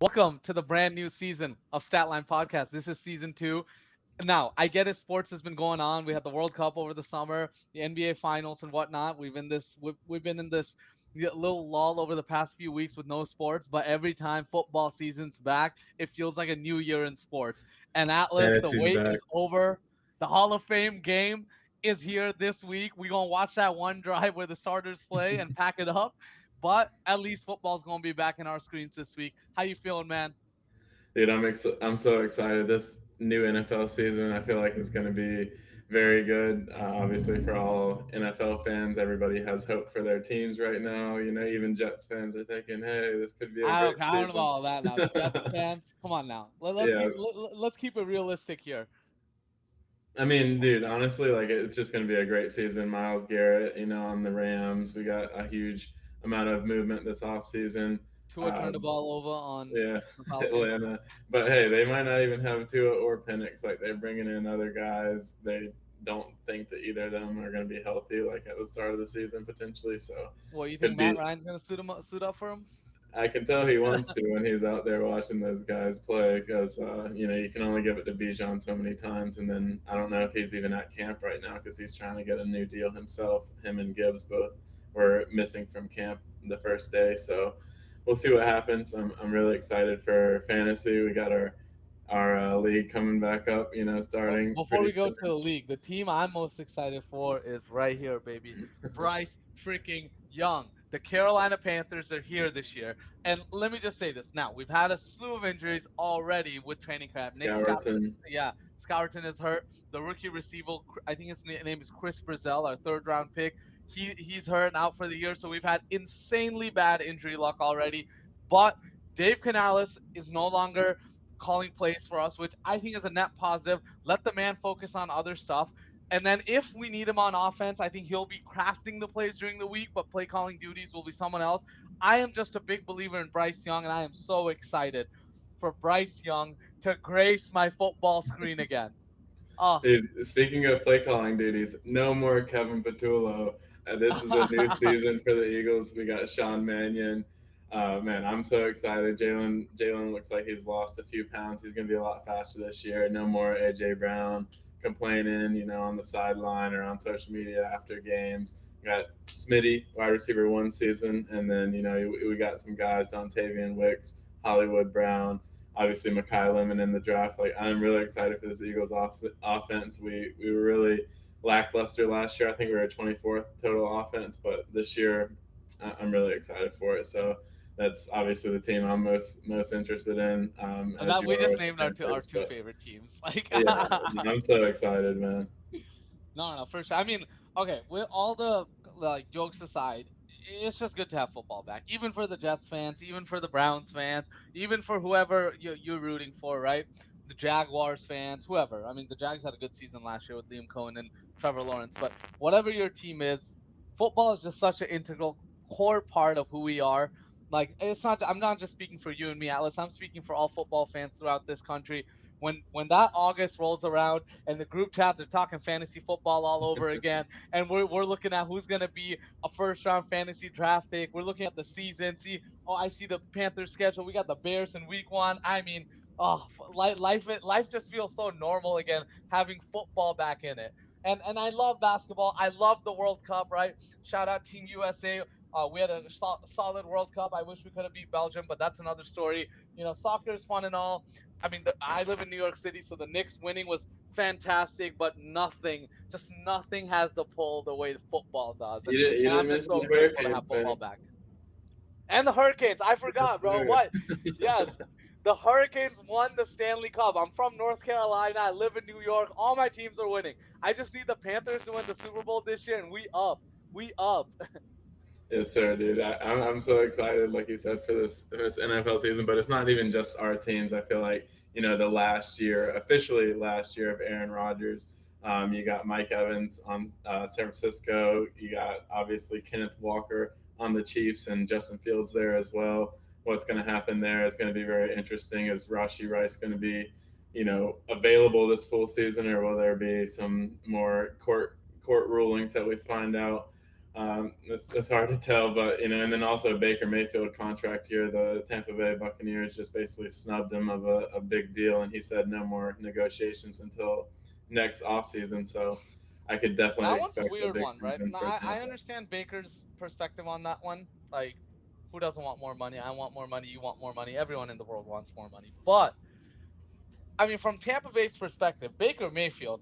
Welcome to the brand new season of Statline Podcast. This is season two. Now, I get it. Sports has been going on. We had the World Cup over the summer, the NBA Finals, and whatnot. We've been in this little lull over the past few weeks with no sports. But every time football season's back, it feels like a new year in sports. And Atlas, the Fantasy's wait back. is over. The Hall of Fame game is here this week. We're gonna watch that one drive where the starters play and pack it up. But at least football's gonna be back in our screens this week. How you feeling, man? Dude, I'm so excited. This new NFL season, I feel like is going to be very good. Obviously, for all NFL fans, everybody has hope for their teams right now. Even Jets fans are thinking, "Hey, this could be a great I don't know about season." all that now. Jets fans, come on now. Yeah, Let's keep it realistic here. I mean, dude, honestly, like it's just going to be a great season. Miles Garrett, on the Rams, we got a huge amount of movement this offseason. Tua turned the ball over on Yeah, the Falcons. Atlanta. But hey, they might not even have Tua or Penix. Like they're bringing in other guys. They don't think that either of them are going to be healthy, like at the start of the season potentially. So What you think could Matt be. Ryan's gonna suit up for him? I can tell he wants to when he's out there watching those guys play because you can only give it to Bijan so many times, and then I don't know if he's even at camp right now because he's trying to get a new deal himself. Him and Gibbs both were missing from camp the first day, so we'll see what happens. I'm really excited for fantasy. We got our league coming back up, starting Before pretty we go soon. to the league, the team I'm most excited for is right here, baby. Bryce freaking Young. The Carolina Panthers are here this year. And let me just say this. Now, we've had a slew of injuries already with training camp. Scourton. Yeah, Scourton is hurt. The rookie receiver, I think his name is Chris Brazell, our third round pick. He's hurt and out for the year. So we've had insanely bad injury luck already. But Dave Canales is no longer calling plays for us, which I think is a net positive. Let the man focus on other stuff. And then if we need him on offense, I think he'll be crafting the plays during the week, but play calling duties will be someone else. I am just a big believer in Bryce Young, and I am so excited for Bryce Young to grace my football screen again. Oh, Dude, speaking of play calling duties, no more Kevin Patullo. This is a new season for the Eagles. We got Sean Mannion. Man, I'm so excited. Jalen looks like he's lost a few pounds. He's going to be a lot faster this year. No more AJ Brown complaining, on the sideline or on social media after games. We got Smitty, wide receiver one season, and then we got some guys, Dontavian Wicks, Hollywood Brown, obviously Makai Lemon in the draft. Like I'm really excited for this Eagles offense. We were really lackluster last year. I think we were 24th total offense, but this year I'm really excited for it. So that's obviously the team I'm most interested in, as that you we are just with named the our Panthers. two But favorite teams. Like, yeah, I'm so excited, man. no, for sure. I mean, okay, with all the like jokes aside, it's just good to have football back. Even for the Jets fans, even for the Browns fans, even for whoever you're rooting for, right? The Jaguars fans, whoever. I mean, the Jags had a good season last year with Liam Cohen and Trevor Lawrence, but whatever your team is, football is just such an integral core part of who we are. Like, it's not. I'm not just speaking for you and me, Atlas. I'm speaking for all football fans throughout this country. When that August rolls around and the group chats are talking fantasy football all over again, and we're looking at who's gonna be a first round fantasy draft pick. We're looking at the season. See, oh, I see the Panthers schedule. We got the Bears in week one. I mean, oh, life just feels so normal again, having football back in it. And I love basketball. I love the World Cup, right? Shout out Team USA. We had a solid World Cup. I wish we could have beat Belgium, but that's another story. Soccer is fun and all. I mean, I live in New York City, so the Knicks winning was fantastic, but just nothing has the pull the way football does. And, You and didn't I'm just mention so the grateful to have Hurricanes, football man. back. And the Hurricanes, I Yes, forgot, bro. sir. What? Yes, the Hurricanes won the Stanley Cup. I'm from North Carolina. I live in New York. All my teams are winning. I just need the Panthers to win the Super Bowl this year, and we up. We up. Yes, sir, dude. I'm so excited, like you said, for this NFL season. But it's not even just our teams. I feel like the officially last year of Aaron Rodgers. You got Mike Evans on San Francisco. You got obviously Kenneth Walker on the Chiefs and Justin Fields there as well. What's going to happen there is going to be very interesting. Is Rashi Rice going to be, available this full season, or will there be some more court rulings that we find out? That's hard to tell, but and then also Baker Mayfield contract here. The Tampa Bay Buccaneers just basically snubbed him of a big deal, and he said no more negotiations until next offseason. So I could definitely That one's a expect a weird big one, right? season Now, for I Tampa. understand Baker's perspective on that one. Like, who doesn't want more money? I want more money. You want more money. Everyone in the world wants more money. But I mean, from Tampa Bay's perspective, Baker Mayfield,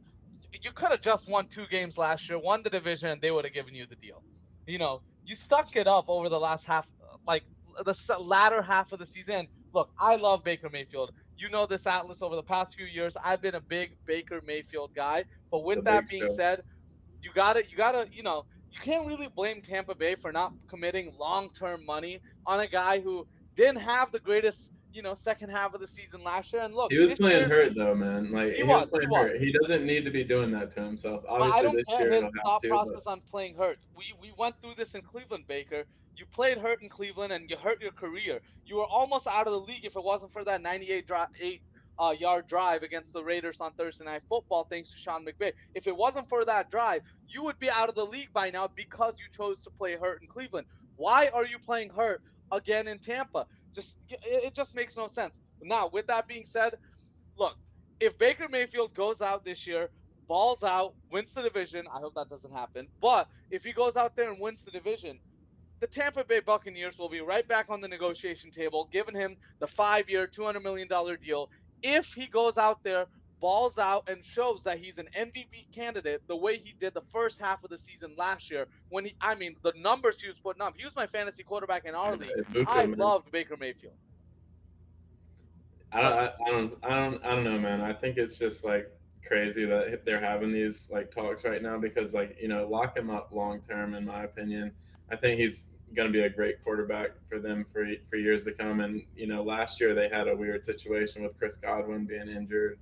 you could have just won 2 games last year, won the division, and they would have given you the deal. You stuck it up over the last half, like the latter half of the season. Look, I love Baker Mayfield. You know this, Atlas. Over the past few years, I've been a big Baker Mayfield guy. But with The that big being show. said, you can't really blame Tampa Bay for not committing long-term money on a guy who didn't have the greatest, second half of the season last year. And look, He was this playing year hurt though, man. Like he he was was, he playing was. hurt. He doesn't need to be doing that to himself. But I Obviously, don't this get year his he'll have thought to, but process on playing hurt. We went through this in Cleveland, Baker. You played hurt in Cleveland and you hurt your career. You were almost out of the league if it wasn't for that 98 yard drive against the Raiders on Thursday Night Football, thanks to Sean McVay. If it wasn't for that drive, you would be out of the league by now because you chose to play hurt in Cleveland. Why are you playing hurt again in Tampa? It just makes no sense. Now, with that being said, look, if Baker Mayfield goes out this year, balls out, wins the division, I hope that doesn't happen. But if he goes out there and wins the division, the Tampa Bay Buccaneers will be right back on the negotiation table, giving him the 5-year, $200 million deal. If he goes out there, balls out, and shows that he's an MVP candidate the way he did the first half of the season last year, I mean, the numbers he was putting up, he was my fantasy quarterback in our league. Buku, I man. loved Baker Mayfield. I don't, But I don't know, man. I think it's just like crazy that they're having these like talks right now because like lock him up long term. In my opinion, I think he's going to be a great quarterback for them for years to come. And last year they had a weird situation with Chris Godwin being injured.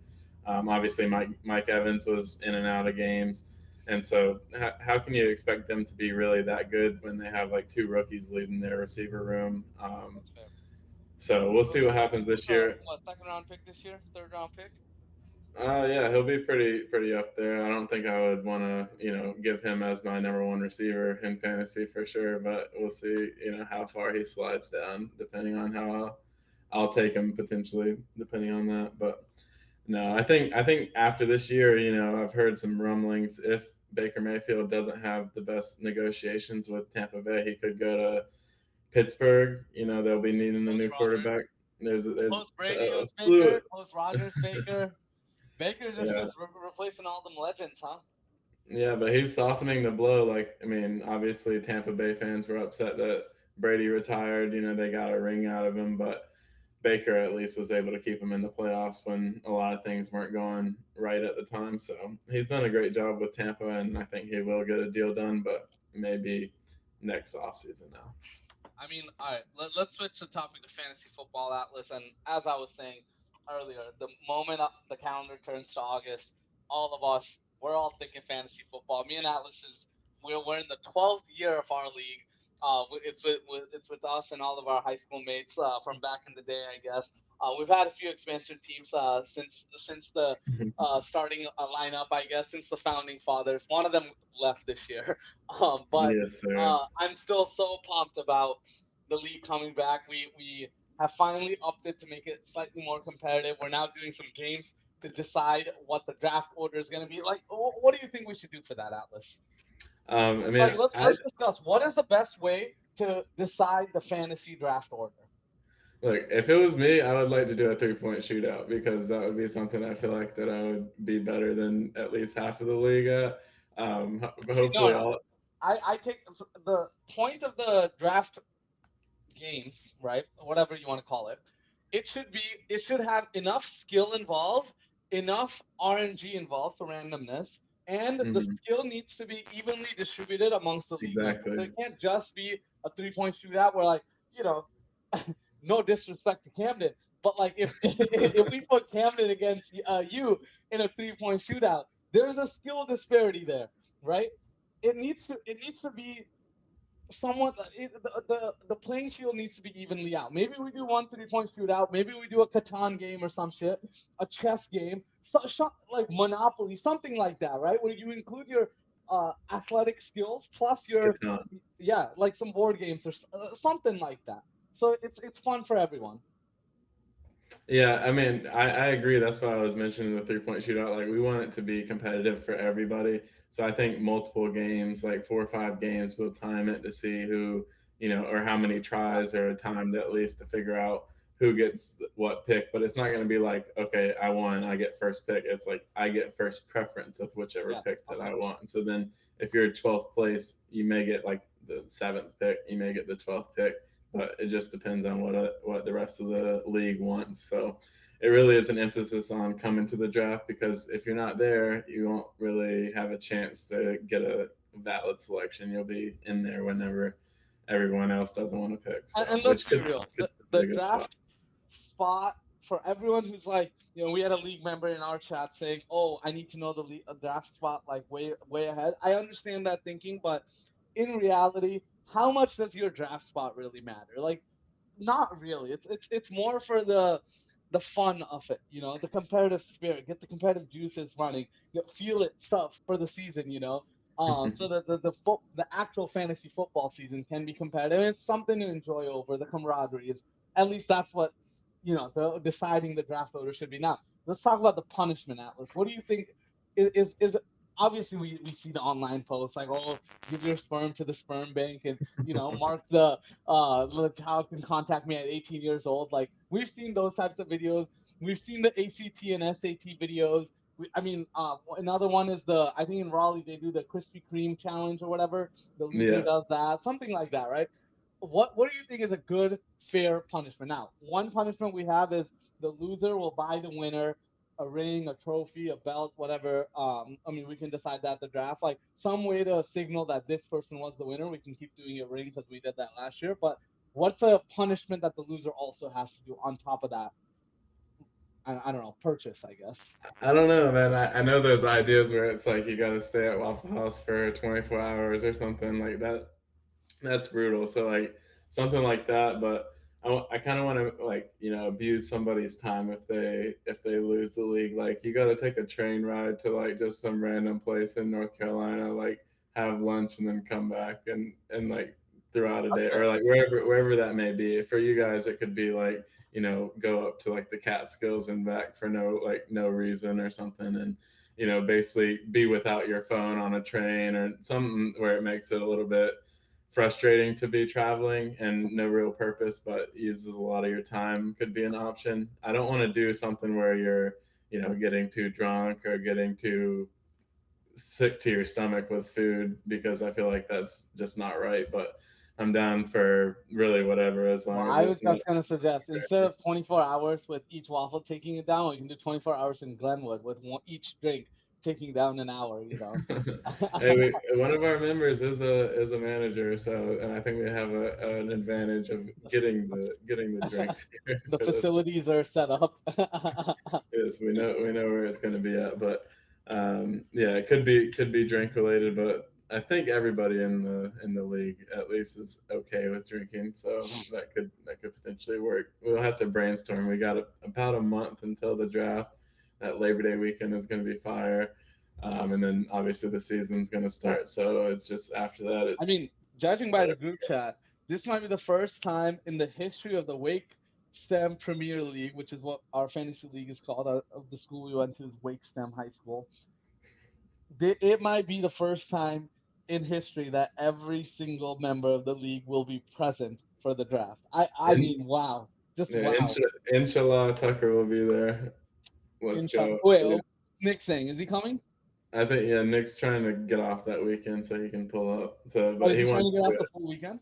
Obviously, Mike Evans was in and out of games. And so, how can you expect them to be really that good when they have like two rookies leading their receiver room? that's fair. So we'll see what happens Buku's this a year. what, second round pick this year, third round pick. Yeah, he'll be pretty up there. I don't think I would want to, give him as my number one receiver in fantasy for sure, but we'll see, how far he slides down depending on how I'll take him potentially depending on that. But no, I think after this year, I've heard some rumblings if Baker Mayfield doesn't have the best negotiations with Tampa Bay, he could go to Pittsburgh. They'll be needing a Post new Rogers, quarterback. There's post Brady a was slew. Baker, post Rogers Baker. Baker's Yeah. just replacing all them legends, huh? Yeah, but he's softening the blow. Like, I mean, obviously Tampa Bay fans were upset that Brady retired. They got a ring out of him, but Baker at least was able to keep him in the playoffs when a lot of things weren't going right at the time. So he's done a great job with Tampa, and I think he will get a deal done, but maybe next offseason now. I mean, all right, let's switch the topic to fantasy football, Atlas. And as I was saying earlier, the moment the calendar turns to August, all of us, we're all thinking fantasy football. Me and Atlas we're in the 12th year of our league. It's with us and all of our high school mates from back in the day, I guess. We've had a few expansion teams since the starting lineup, I guess, since the founding fathers. One of them left this year, but Yes, sir. I'm still so pumped about the league coming back. We have finally upped it to make it slightly more competitive. We're now doing some games to decide what the draft order is going to be. Like, what do you think we should do for that, Atlas? I mean, Like, let's discuss what is the best way to decide the fantasy draft order. look, if it was me, I would like to do a 3-point shootout because that would be something I feel like that I would be better than at least half of the league at. But See, no, hopefully, no. all I take the point of the draft games, right? Whatever you want to call it. It should have enough skill involved, enough RNG involved, so randomness, and the mhm, skill needs to be evenly distributed amongst the league members. So exactly. it can't just be a 3-point shootout where, like, you know, no disrespect to Camden, but like if if we put Camden against you in a 3-point shootout, there's a skill disparity there, right? It needs to be somewhat the playing field needs to be evenly out. Maybe we do one 3-point shootout. Maybe we do a Catan game or some shit, a chess game, like Monopoly, something like that, right? Where you include your athletic skills plus your, Catan. yeah, like some board games or something like that. So it's fun for everyone. Yeah, I mean, I agree. That's why I was mentioning the 3 point shootout. Like, we want it to be competitive for everybody. So I think multiple games, like 4 or 5 games, we'll time it to see who, or how many tries are timed at least to figure out who gets what pick. But it's not going to be like, okay, I won, I get first pick. It's like I get first preference of whichever Yeah, pick of that I course. want. So then if you're 12th place, you may get like the seventh pick, you may get the 12th pick, but it just depends on what the rest of the league wants. So it really is an emphasis on coming to the draft, because if you're not there, you won't really have a chance to get a valid selection. You'll be in there whenever everyone else doesn't want to pick. So And let's which be real, could still be the a good spot. draft spot for everyone who's like, we had a league member in our chat saying, "Oh, I need to know the draft spot like way ahead." I understand that thinking, but in reality, how much does your draft spot really matter? Like, not really. It's more for the fun of it, the competitive spirit, get the competitive juices running, feel it stuff for the season, so that the actual fantasy football season can be competitive. It's something to enjoy over. The camaraderie is, at least that's what, the deciding the draft order should be. Now, let's talk about the punishment, Atlas. What do you think is obviously we see the online posts like, oh, give your sperm to the sperm bank, and mark the the child can contact me at 18 years old. Like, we've seen those types of videos. We've seen the ACT and SAT videos. I mean, another one is I think in Raleigh they do the Krispy Kreme challenge or whatever. The loser Yeah. does that, something like that, right? What do you think is a good, fair punishment? Now, one punishment we have is the loser will buy the winner a ring, a trophy, a belt, whatever. I mean, we can decide that at the draft. Like, some way to signal that this person was the winner. We can keep doing a ring because we did that last year. But what's a punishment that the loser also has to do on top of that? I don't know, purchase, I guess. I don't know, man. I know those ideas where it's like you got to stay at Waffle House for 24 hours or something like that. That's brutal. So like something like that, but I kind of want to like abuse somebody's time if they lose the league. Like, you got to take a train ride to like just some random place in North Carolina, like have lunch and then come back and like throughout a day, Okay. or like wherever that may be. For you guys, it could be like go up to like the Catskills and back for no reason or something, and basically be without your phone on a train or something where it makes it a little bit frustrating to be traveling and no real purpose, but uses a lot of your time, could be an option. I don't want to do something where you're, getting too drunk or getting too sick to your stomach with food, because I feel like that's just not right. But I'm down for really whatever, as Well, long as I was it's not just gonna suggest, instead of 24 hours with each waffle taking it down, we can do 24 hours in Glenwood with each drink taking down an hour. Hey, one of our members is a manager, so and I think we have an advantage of getting the drinks here The for this. facilities are set up. Yes, we know where it's going to be at, but yeah, it could be drink related, but I think everybody in the league at least is okay with drinking, so that could potentially work. We'll have to brainstorm. We got about a month until the draft. That Labor Day weekend is going to be fire, and then obviously the season's going to start. So it's just after that, I it's mean, judging by the whatever. group chat, this might be the first time in the history of the Wake STEM Premier League, which is what our fantasy league is called. Of the school we went to is Wake STEM High School. It might be the first time in history that every single member of the league will be present for the draft. I In, mean, wow, just yeah, wow. inshallah, Tucker will be there. Let's Inshallah. go. Wait, Nick saying, is he coming? I think, yeah, Nick's trying to get off that weekend so he can pull up. So, Oh, but is he he trying to wants get to do off the it. full weekend?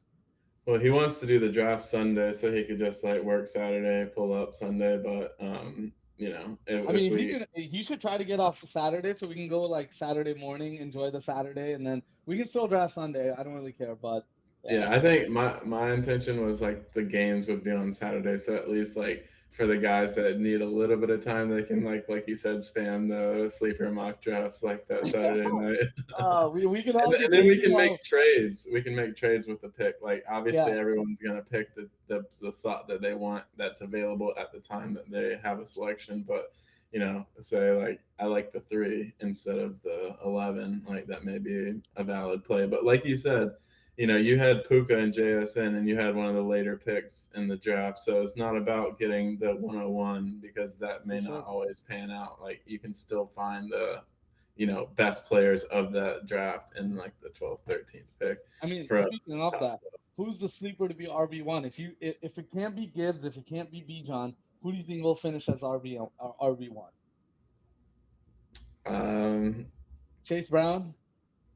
Well, he wants to do the draft Sunday so he could just like work Saturday, pull up Sunday. But I if mean, we, he should try to get off Saturday so we can go like Saturday morning, enjoy the Saturday, and then we can still draft Sunday. I don't really care, but yeah. yeah, I think my intention was like the games would be on Saturday, so at least like for the guys that need a little bit of time, they can like you said, spam the sleeper mock drafts like that Saturday night. We can all And just then we see can make how. trades. We can make trades with the pick. Like obviously Yeah, everyone's gonna pick the slot that they want that's available at the time that they have a selection. But say like I like the 3 instead of the 11. Like that may be a valid play. But like you said, you had Puka and JSN, and you had one of the later picks in the draft. So it's not about getting the 101 because that for may not sure. always pan out. Like you can still find the best players of that draft in like the 12th, 13th pick I mean, for us. speaking of Top that, who's the sleeper to be RB1? If it can't be Gibbs, if it can't be Bijan, who do you think will finish as RB1? 12. Chase Brown.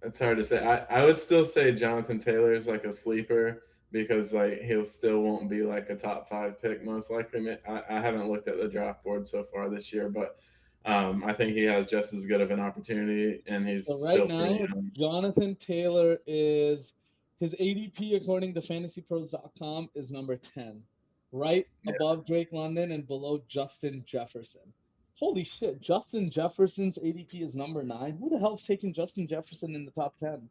It's hard to say. I would still say Jonathan Taylor is like a sleeper because like he'll still won't be like a top 5 pick most likely. I haven't looked at the draft board so far this year, but I think he has just as good of an opportunity, and he's So right still pretty now, young. Jonathan Taylor is his ADP according to FantasyPros.com is number 10, right Yeah, above Drake London and below Justin Jefferson. Holy shit, Justin Jefferson's ADP is number 9. Who the hell's taking Justin Jefferson in the top 10?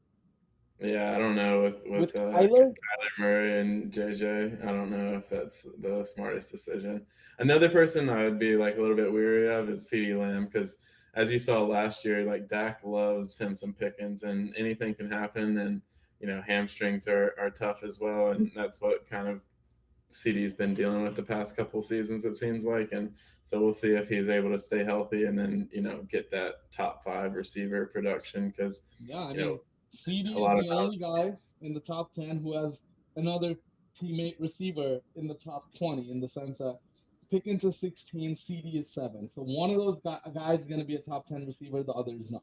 yeah. I don't know With with Kyler? Kyler Murray and JJ. I don't know if that's the smartest decision. Another person I would be like a little bit weary of is CeeDee Lamb because as you saw last year, like Dak loves him some Pickens, and anything can happen, and hamstrings are tough as well, and that's what kind of CD's been dealing with the past couple seasons, it seems like. And so we'll see if he's able to stay healthy and then, get that top 5 receiver production because, Yeah, I you know, mean, CD a is lot of the only guy in the top 10 who has another teammate receiver in the top 20 in the sense that Pickens is 16, CD is 7. So one of those guys is going to be a top 10 receiver, the other is not.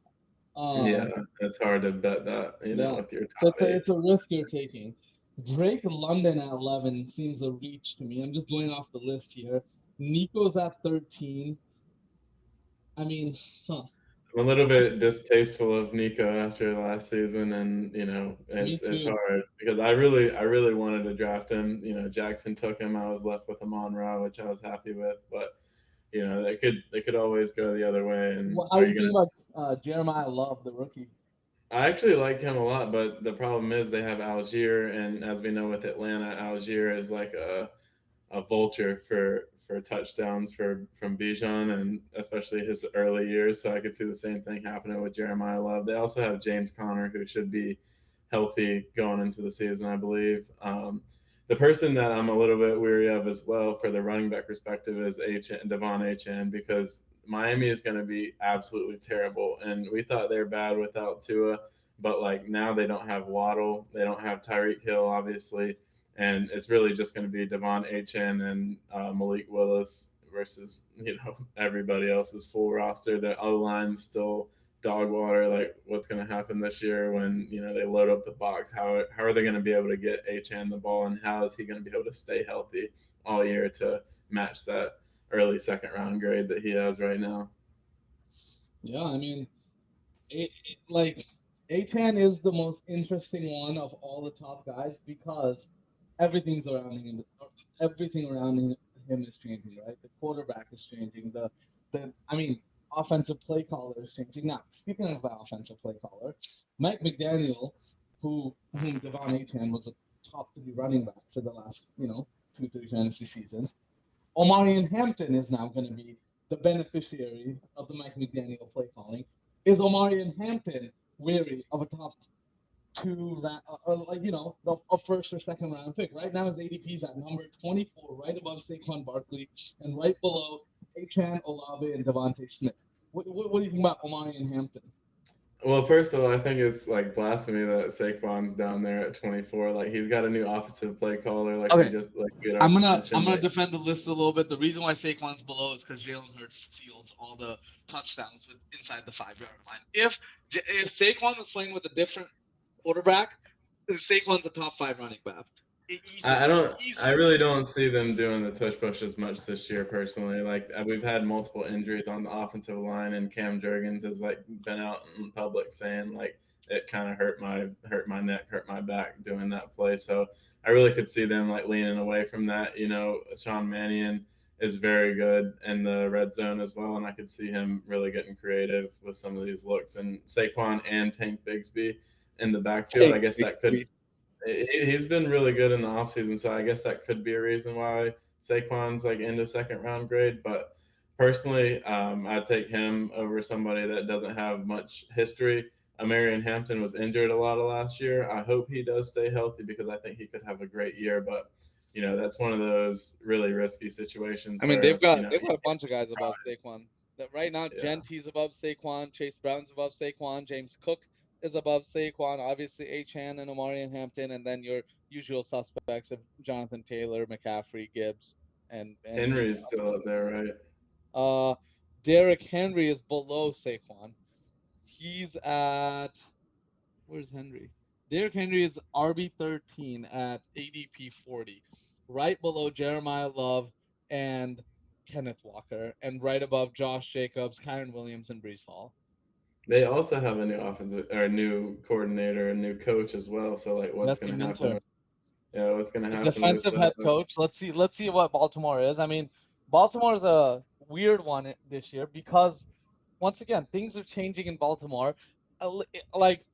yeah, Um, it's hard to bet that, yeah, with your so top eight. it's a risk you're taking. Drake London at 11 seems a reach to me. I'm just going off the list here. Nico's at 13. I mean, huh, I'm a little bit distasteful of Nico after last season, and me it's too. hard because I really wanted to draft him. Jackson took him. I was left with Amon Ra, which I was happy with, but they could always go the other way. And How are do you you think gonna? about Jeremiah Love, the rookie? I actually like him a lot, but the problem is they have Algier, and as we know with Atlanta, Algier is like a vulture for touchdowns from Bijan, and especially his early years. So I could see the same thing happening with Jeremiah Love. They also have James Conner, who should be healthy going into the season, I believe. The person that I'm a little bit weary of as well for the running back perspective is Devon Hn because Miami is going to be absolutely terrible, and we thought they're bad without Tua, but like now they don't have Waddle, they don't have Tyreek Hill, obviously, and it's really just going to be Devon Hn and Malik Willis versus everybody else's full roster. The O line's still dog water. Like what's going to happen this year when they load up the box? How are they going to be able to get Hn the ball, and how is he going to be able to stay healthy all year to match that early second round grade that he has right now? Yeah, I mean, like A10 is the most interesting one of all the top guys because everything's around him. Everything around him is changing, right? The quarterback is changing. The I mean, offensive play caller is changing. Now, speaking of the offensive play caller, Mike McDaniel, whom Devon A10 was a top 3 running back for the last 2 3 fantasy seasons. Omarion Hampton is now going to be the beneficiary of the Mike McDaniel play calling. Is Omarion Hampton weary of a top 2, a first or second round pick? Right now, his ADP is at number 24, right above Saquon Barkley, and right below Achan Olave and Devontae Smith. What do you think about Omarion Hampton? Well, first of all, I think it's like blasphemy that Saquon's down there at 24. Like he's got a new offensive play caller, Okay, like we had I'm already gonna I'm mentioned. gonna Like defend the list a little bit. The reason why Saquon's below is because Jalen Hurts steals all the touchdowns with inside the 5 yard line. If Saquon was playing with a different quarterback, Saquon's a top 5 running back, I easily, don't. I easily. really don't see them doing the tush push as much this year, personally. Like we've had multiple injuries on the offensive line, and Cam Jurgens has like been out in public saying like it kind of hurt my neck, hurt my back doing that play. So I really could see them like leaning away from that. Sean Mannion is very good in the red zone as well, and I could see him really getting creative with some of these looks. And Saquon and Tank Bigsby in the backfield, I Take guess that could Bixby. he's been really good in the offseason, so I guess that could be a reason why Saquon's like into second round grade. But personally, I'd take him over somebody that doesn't have much history. Marion Hampton was injured a lot of last year. I hope he does stay healthy because I think he could have a great year. But that's one of those really risky situations I mean, they've where got they've got a bunch of guys above surprised. Saquon. That right now, Yeah, Genty's above Saquon, Chase Brown's above Saquon, James Cook is above Saquon, obviously Achan and Omari and Hampton, and then your usual suspects of Jonathan Taylor, McCaffrey, Gibbs, and Bijan. Henry's still up there, right? Uh, Derrick Henry is below Saquon. He's at where's Henry? Derrick Henry is RB 13 at ADP 40, right below Jeremiah Love and Kenneth Walker, and right above Josh Jacobs, Kyron Williams, and Brees Hall. They also have a new offensive or a new coordinator, a new coach as well. So like, what's Jesse going to happen Minter, with what's going to the happen with defensive head coach. Let's see what Baltimore is. I mean, Baltimore's a weird one this year because once again things are changing in Baltimore. Like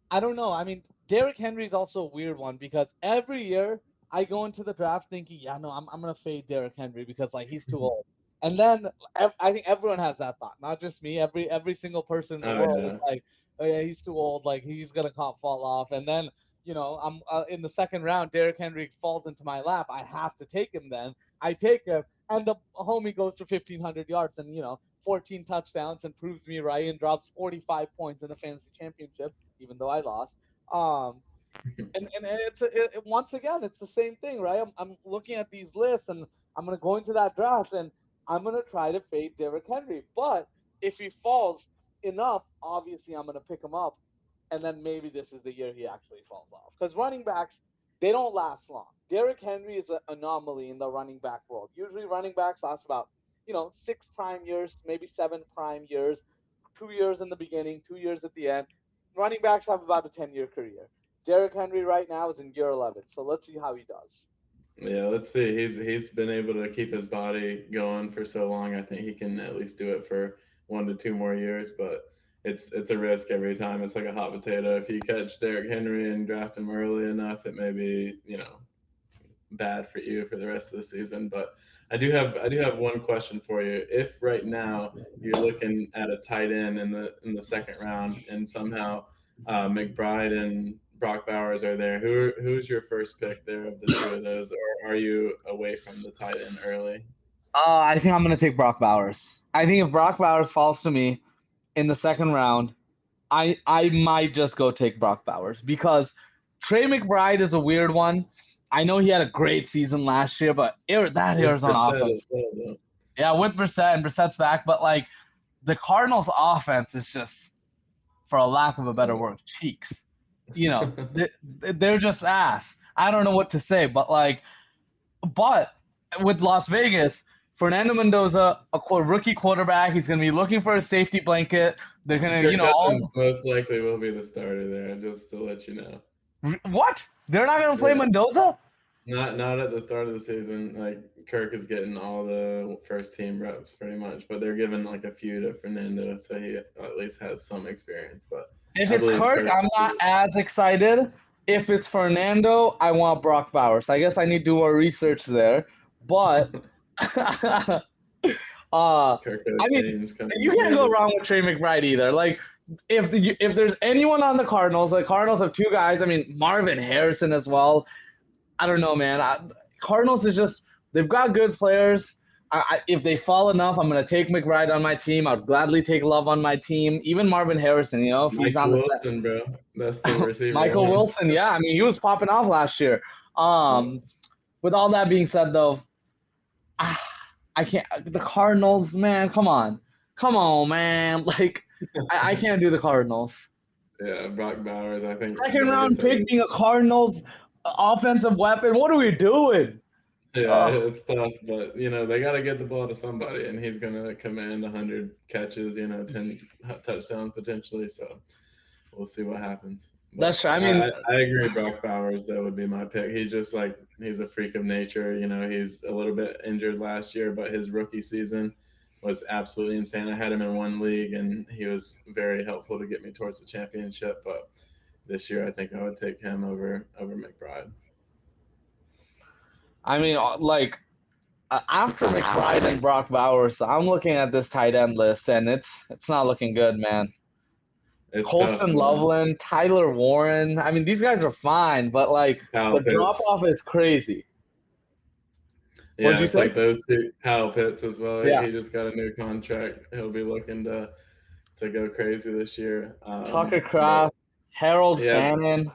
I don't know. I mean, Derrick Henry is also a weird one because every year I go into the draft thinking, yeah, no, I'm gonna fade Derrick Henry because like he's too old. And then I think everyone has that thought, not just me. Every single person in the Oh world is yeah. like, oh yeah, he's too old. Like he's gonna fall off. And then I'm in the second round. Derrick Henry falls into my lap. I have to take him. Then I take him, and the homie goes for 1,500 yards and 14 touchdowns and proves me right and drops 45 points in the fantasy championship even though I lost. Um, and once again, it's the same thing, right? I'm looking at these lists and I'm gonna go into that draft and I'm gonna try to fade Derrick Henry. But if he falls enough, obviously I'm gonna pick him up, and then maybe this is the year he actually falls off. Because running backs, they don't last long. Derrick Henry is an anomaly in the running back world. Usually running backs last about 6 prime years, maybe 7 prime years, 2 years in the beginning, 2 years at the end. Running backs have about a 10-year career. Derrick Henry right now is in year 11, so let's see how he does. Yeah, let's see. He's been able to keep his body going for so long. I think he can at least do it for 1 to 2 more years, but it's a risk every time. It's like a hot potato. If you catch Derrick Henry and draft him early enough, it may be, bad for you for the rest of the season. But I do have one question for you. If right now you're looking at a tight end in the second round, and somehow McBride and Brock Bowers are there, who's your first pick there of the two of those, or are you away from the tight end early? I think I'm gonna take Brock Bowers. I think if Brock Bowers falls to me in the second round, I might just go take Brock Bowers because Trey McBride is a weird one. I know he had a great season last year, but that With Arizona Brissett offense, as well, though. yeah, with Brissett and Brissett's back, but like the Cardinals' offense is just, for a lack of a better word, cheeks. They're just ass. I don't know what to say, but with Las Vegas, Fernando Mendoza, rookie quarterback, he's going to be looking for a safety blanket. They're going to, Kirk all Cousins most likely will be the starter there, just to let you know. what? They're not going to play Yeah. Mendoza? Not at the start of the season. Like Kirk is getting all the first team reps pretty much, but they're giving like a few to Fernando, so he at least has some experience. But If I it's believe Kirk, Kirk. I'm not as excited. If it's Fernando, I want Brock Bowers. I guess I need to do more research there. But Kirk I mean, Cousins coming you to can't go wrong Vegas. with Trey McBride either. Like, if there's anyone on the Cardinals have two guys. I mean, Marvin Harrison as well. I don't know, man. Cardinals is just they've got good players. If they fall enough, I'm gonna take McBride on my team. I'd gladly take Love on my team. Even Marvin Harrison, if he's on Michael the set. Wilson, bro. That's the receiver Michael one. Wilson, yeah, I mean he was popping off last year. Yeah. With all that being said, though, ah, I can't. The Cardinals, man, come on, man. Like, I can't do the Cardinals. Yeah, Brock Bowers. I think, Second like I round said, pick being a Cardinals offensive weapon. What are we doing? yeah, Oh, it's tough, but they got to get the ball to somebody, and he's gonna command 100 catches, 10 touchdowns potentially. So we'll see what happens. That's But true. I mean, I agree. Brock Bowers, that would be my pick. He's just like he's a freak of nature. You know, he's a little bit injured last year, but his rookie season was absolutely insane. I had him in one league, and he was very helpful to get me towards the championship. But this year, I think I would take him over McBride. like after McBride and Brock Bowers, I'm looking at this tight end list, and it's not looking good, man. It's tough, Colston man. Loveland, Tyler Warren. I mean, these guys are fine, but like Kyle the drop Pitts. off is crazy. What'd Yeah, you it's say? like those two. Kyle Pitts as well. Yeah, He just got a new contract. He'll be looking to go crazy this year. Tucker But Kraft, Harold yeah, Fannin.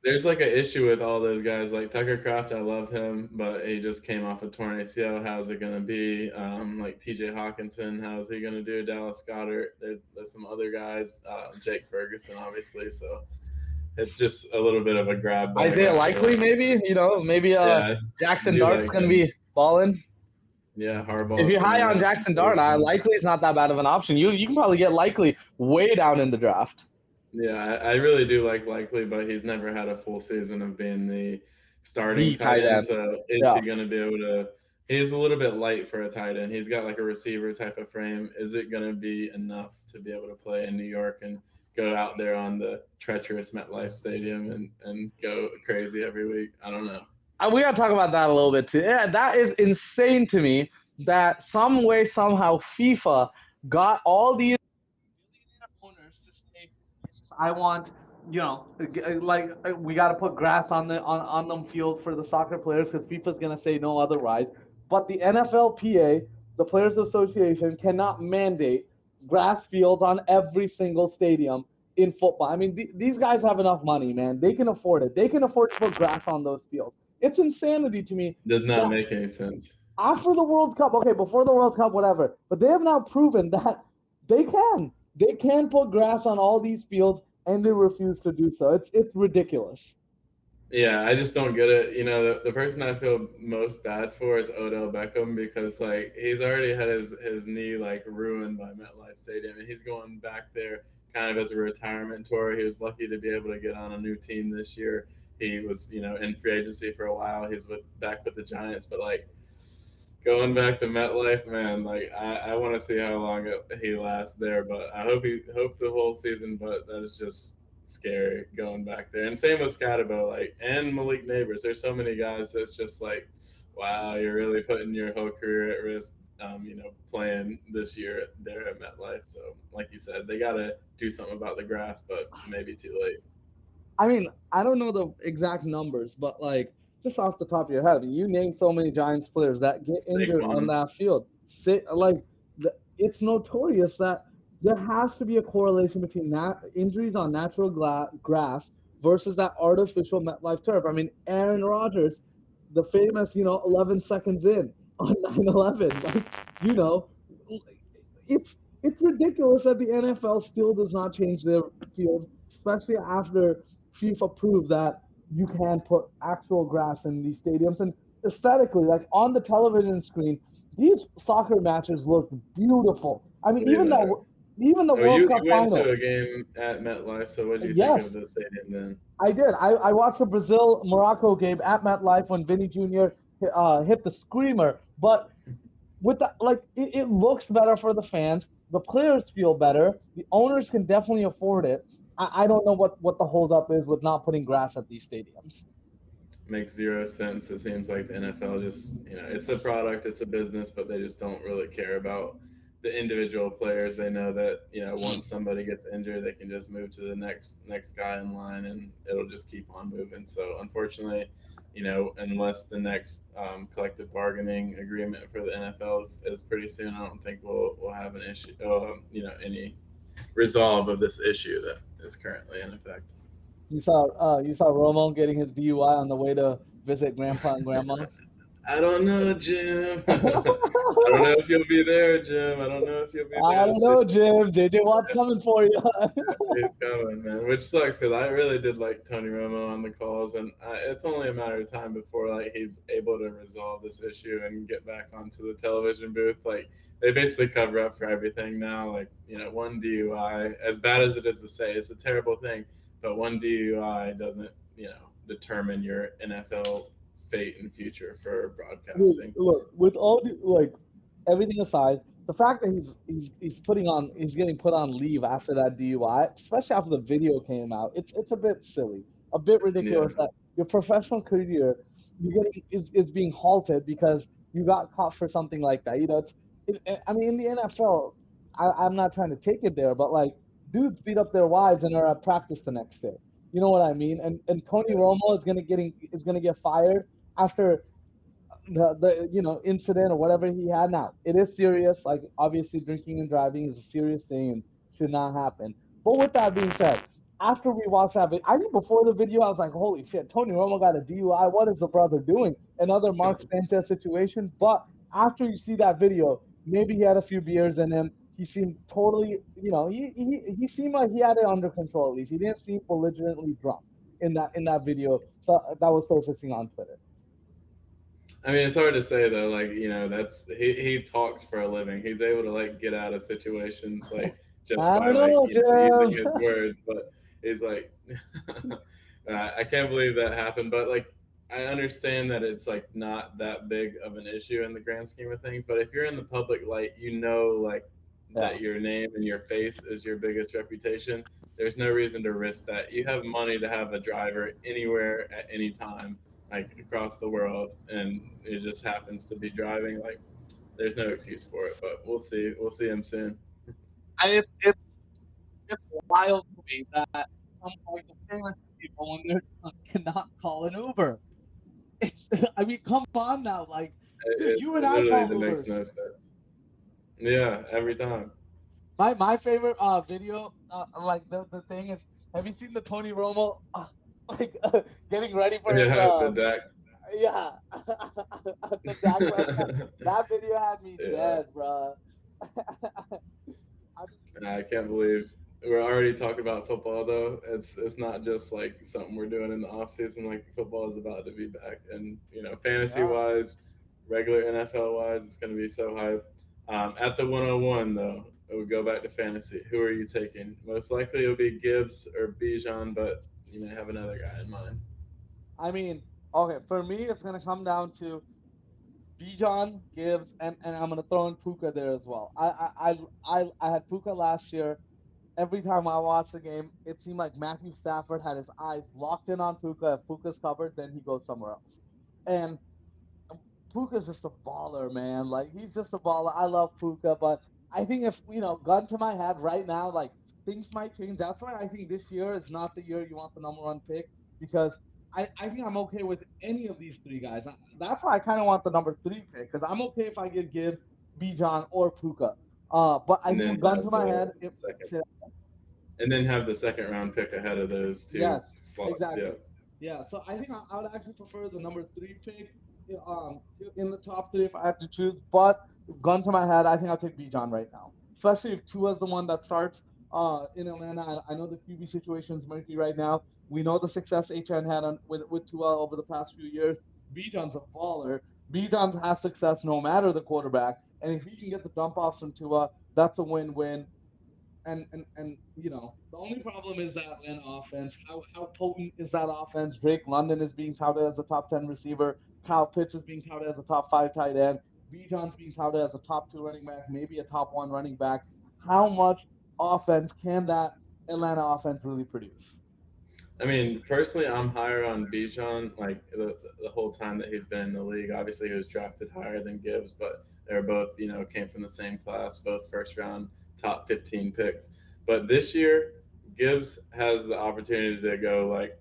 there's like an issue with all those guys. Like Tucker Kraft, I love him, but he just came off a torn ACL. How's it gonna be? Like TJ Hawkinson, how's he gonna do? Dallas Goddard. There's some other guys. Jake Ferguson, obviously. So it's just a little bit of a grab bag Isaiah after Likely, this. maybe, maybe Yeah, I Jackson do Dart's like gonna him. be balling. Yeah, If Harbaugh's you're gonna high be on absolutely Jackson Dart, crazy. Likely is not that bad of an option. You can probably get Likely way down in the draft. Yeah, I really do like Likely, but he's never had a full season of being the starting The tight tight end. end. So is Yeah. he going to be able to? He's a little bit light for a tight end. He's got like a receiver type of frame. Is it going to be enough to be able to play in New York and go out there on the treacherous MetLife Stadium and go crazy every week? I don't know. We gotta talk about that a little bit too. Yeah, that is insane to me that some way, somehow FIFA got all these owners to say, yes, I want, like we got to put grass on them fields for the soccer players because FIFA's gonna say no otherwise. But the NFLPA, the Players Association, cannot mandate grass fields on every single stadium in football. I mean, these guys have enough money, man. They can afford it. They can afford to put grass on those fields. It's insanity to me Does not that make any sense. after the World Cup, okay, before the World Cup, whatever, but they have now proven that they can. They can put grass on all these fields, and they refuse to do so. It's ridiculous. Yeah, I just don't get it. You know, the person I feel most bad for is Odell Beckham because like he's already had his knee like ruined by MetLife Stadium, and he's going back there kind of as a retirement tour. He was lucky to be able to get on a new team this year. He was, in free agency for a while. He's back with the Giants, but like going back to MetLife, man, like I want to see how long he lasts there. But I hope the whole season. But that is just scary going back there. And same with Scatabo, like and Malik Neighbors. There's so many guys that's just like, wow, you're really putting your whole career at risk. Playing this year there at MetLife. So, like you said, they got to do something about the grass, but maybe too late. I mean, I don't know the exact numbers, but like just off the top of your head, you name so many Giants players that get injured on Saquon, that field. It's notorious that there has to be a correlation between injuries on natural grass versus that artificial MetLife turf. I mean, Aaron Rodgers, the famous, 11 seconds in on 9/11, like, you know, it's ridiculous that the NFL still does not change their fields, especially after FIFA proved that you can put actual grass in these stadiums. And aesthetically, like on the television screen, these soccer matches look beautiful. I mean, way better. even the Oh, World you Cup went to final. a game at MetLife, so what do you think of Yes, the stadium then? I did. I watched the Brazil Morocco game at MetLife when Vinny Jr. Hit the screamer. But with the it looks better for the fans. The players feel better. The owners can definitely afford it. I don't know what the holdup is with not putting grass at these stadiums. Makes zero sense. It seems like the NFL just, it's a product, it's a business, but they just don't really care about the individual players. They know that, once somebody gets injured, they can just move to the next guy in line and it'll just keep on moving. So unfortunately, unless the next collective bargaining agreement for the NFL is pretty soon, I don't think we'll have an issue, any resolve of this issue that is currently in effect. You saw Romo getting his DUI on the way to visit grandpa and grandma. I don't know, Jim. I don't know if you'll be there, Jim. I don't know if you'll be I there don't to see. know, Jim. JJ Watt's coming for you. He's coming, man. Which sucks because I really did like Tony Romo on the calls, and it's only a matter of time before like he's able to resolve this issue and get back onto the television booth. Like they basically cover up for everything now. Like one DUI, as bad as it is to say, it's a terrible thing. but one DUI doesn't, determine your NFL fate and future for Look, broadcasting. look, with all the like everything aside, the fact that he's getting put on leave after that DUI, especially after the video came out, it's a bit silly, a bit Yeah, ridiculous that your professional career is being halted because you got caught for something like that. I mean, in the NFL, I'm not trying to take it there, but like dudes beat up their wives and are at practice the next day. You know what I mean? And Tony yeah. Romo is gonna get fired after the incident or whatever he had. Now it is serious. Like obviously, drinking and driving is a serious thing and should not happen. But with that being said, after we watched that video, I think before the video, I was like, "Holy shit, Tony Romo got a DUI. What is the brother doing?" Another Mark Sanchez situation. But after you see that video, maybe he had a few beers in him. He seemed totally, he seemed like he had it under control. At least he didn't seem belligerently drunk in that video that was surfacing on Twitter. I mean, it's hard to say though. Like, that's he talks for a living. He's able to like get out of situations like just I by don't like know, using Jeff. his words. But he's like, I can't believe that happened. But like, I understand that it's like not that big of an issue in the grand scheme of things. But if you're in the public light, like Yeah. that your name and your face is your biggest reputation. There's no reason to risk that. You have money to have a driver anywhere at any time, like across the world, and it just happens to be driving. Like, there's no excuse for it. But we'll see. We'll see him soon. It's wild to me that some like the famous people when they're drunk cannot call an Uber. It's I mean, come on now, like, dude, you and It I literally call that makes Ubers. no sense. Yeah, every time. My favorite video, like the thing is, have you seen the Tony Romo like getting ready for his Yeah, the deck. yeah the Dak Prescott? That video had me Yeah, dead, bro. I can't believe we're already talking about football though. It's not just like something we're doing in the off season. Like football is about to be back, and fantasy Yeah. wise, regular NFL wise, it's going to be so hype. At the 101 though, it would go back to fantasy. Who are you taking? Most likely it'll be Gibbs or Bijan, but you may have another guy in mind. I mean, okay, for me, it's gonna come down to Bijan, Gibbs, and I'm gonna throw in Puka there as well. I had Puka last year. Every time I watched the game, it seemed like Matthew Stafford had his eyes locked in on Puka. If Puka's covered, then he goes somewhere else. And Puka's just a baller, man. Like he's just a baller. I love Puka, but I think if gun to my head right now, like things might change. That's why I think this year is not the year you want the number one pick because I think I'm okay with any of these three guys. That's why I kind of want the number three pick because I'm okay if I get Gibbs, Bijan, or Puka. But I And think then gun to have my the head, if second, and then have the second round pick ahead of those two yes, slots. Yeah. exactly. Yeah, so I think I would actually prefer the number three pick, um, in the top three if I had to choose. But gun to my head, I think I'll take Bijan right now, especially if Tua's the one that starts in Atlanta. I know the QB situation is murky right now. We know the success HN had with Tua over the past few years. Bijan's a baller. Bijan has success no matter the quarterback, and if he can get the dump offs from Tua, that's a win-win. And the only problem is that Atlanta offense. How potent is that offense? Drake London is being touted as a top 10 receiver. Kyle Pitts is being touted as a top five tight end. Bijan's being touted as a top two running back, maybe a top one running back. How much offense can that Atlanta offense really produce? I mean, personally, I'm higher on Bijan. Like the whole time that he's been in the league, obviously he was drafted higher than Gibbs, but they're both came from the same class, both first round top 15 picks. But this year, Gibbs has the opportunity to go like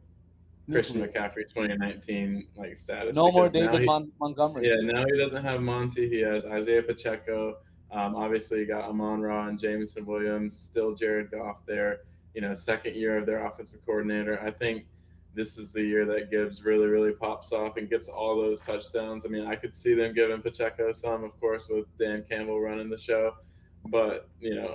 Christian Nuclear. McCaffrey 2019 like status No more because now David Montgomery. yeah, now he doesn't have Monty. He has Isaiah Pacheco. Obviously, you got Amon Ra and Jameson Williams. Still Jared Goff there. Second year of their offensive coordinator. I think this is the year that Gibbs really, really pops off and gets all those touchdowns. I mean, I could see them giving Pacheco some, of course, with Dan Campbell running the show. But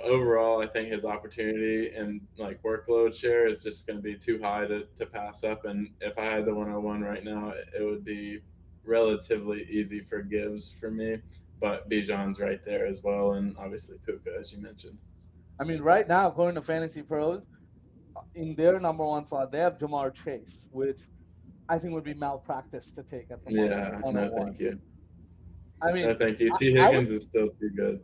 overall, I think his opportunity and like workload share is just going to be too high to pass up. And if I had the 101 right now, it would be relatively easy for Gibbs for me. But Bijan's right there as well, and obviously Puka, as you mentioned. I mean, right now, according to Fantasy Pros, in their number one slot, they have Jamar Chase, which I think would be malpractice to take at the Yeah, no, 101. thank you. I No, mean, thank you. I, T. I would Higgins is still too good.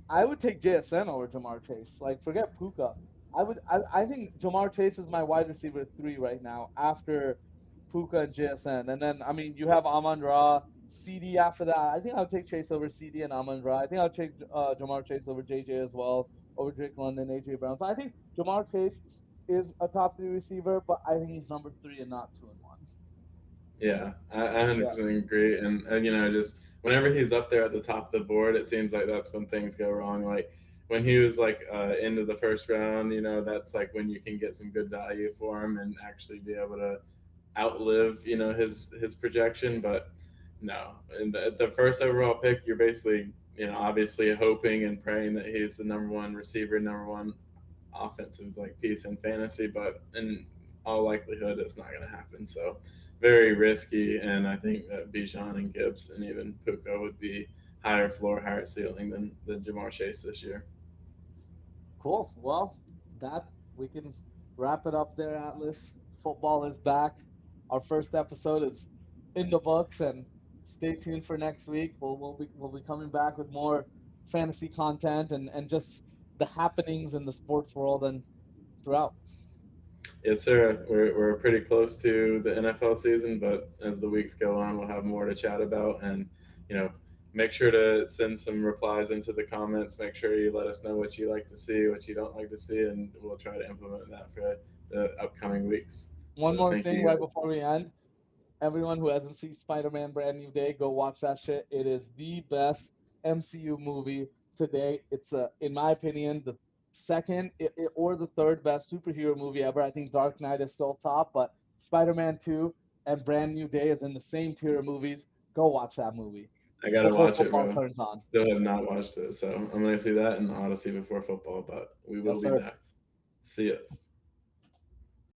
I would take JSN over Jamar Chase. Like, forget Puka. I think Jamar Chase is my wide receiver three right now after Puka and JSN. And then, I mean, you have Amon Ra, CD after that. I think I'll take Chase over CD and Amon Ra. I think I'll take Jamar Chase over JJ as well, over Drake London, AJ Brown. So I think Jamar Chase is a top three receiver, but I think he's number three and not two and one. Yeah, I Yeah. 100% agree. And, just whenever he's up there at the top of the board, it seems like that's when things go wrong. Like when he was like into the first round, that's like when you can get some good value for him and actually be able to outlive, his projection. But no, in the first overall pick, you're basically, obviously hoping and praying that he's the number one receiver, number one offensive like piece in fantasy, but in all likelihood, it's not going to happen. So very risky, and I think that Bijan and Gibbs and even Puka would be higher floor, higher ceiling than Jamar Chase this year. Cool. Well, that we can wrap it up there, Atlas. Football is back. Our first episode is in the books, and stay tuned for next week. We'll be coming back with more fantasy content and just the happenings in the sports world and throughout. Yes, sir. We're pretty close to the NFL season, but as the weeks go on, we'll have more to chat about. And, you know, make sure to send some replies into the comments. Make sure you let us know what you like to see, what you don't like to see, and we'll try to implement that for the upcoming weeks. One So more thank thing you right guys. before we end. Everyone who hasn't seen Spider-Man Brand New Day, go watch that shit. It is the best MCU movie today. It's in my opinion, the second or the third best superhero movie ever. I think Dark Knight is still top, but Spider-Man 2 and Brand New Day is in the same tier of movies. Go watch that movie I got to before watch it, football bro. turns on. Still have not watched it. So I'm going to see that in Odyssey before football, but we will Yes, be sir. back. See ya.